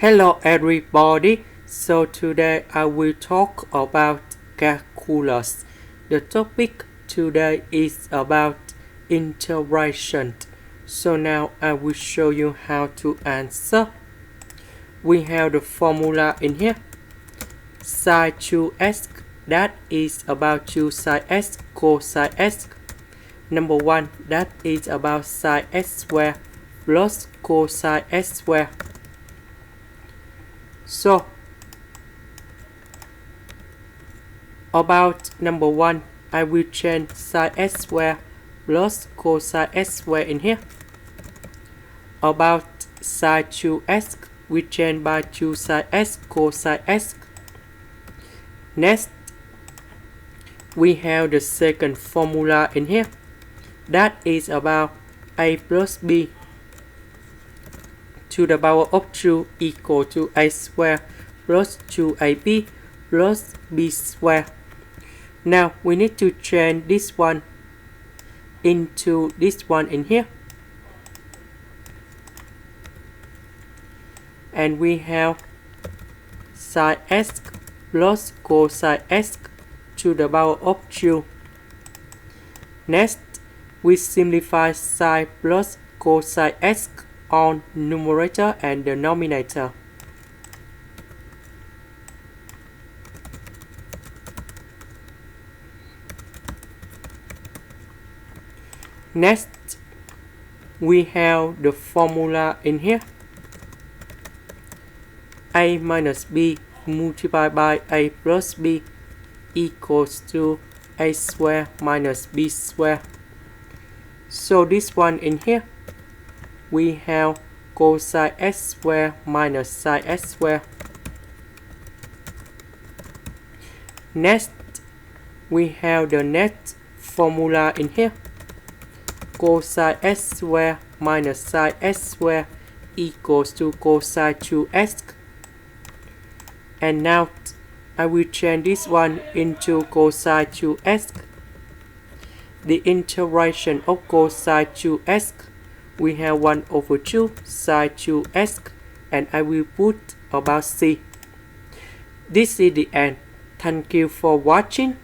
Hello everybody, so today I will talk about calculus. The topic today is about integration. So now I will show you how to answer. We have the formula in here. Sin2x, that is about 2 sin x cosine x. Number 1, that is about sin x squared plus cosine x squared. So, about number 1, I will change sin x squared plus cosine x squared in here. About sin 2x, we change by 2 sin x cosine x. Next, we have the second formula in here. That is about a plus b to the power of 2 equal to a square plus 2ab plus b square. Now we need to change this one into this one in here. And we have sin x plus cosine x to the power of 2. Next, we simplify sin plus cosine x on numerator and denominator. Next, we have the formula in here. A minus b multiplied by a plus b equals to a square minus b square. So this one in here, we have cosine x squared minus sin x squared. Next, we have the next formula in here. Cosine x squared minus sin x squared equals to cosine 2x. And now I will change this one into cosine 2x. The integration of cosine 2x, we have 1 over 2 sin 2x, and I will put about c. This is the end. Thank you for watching.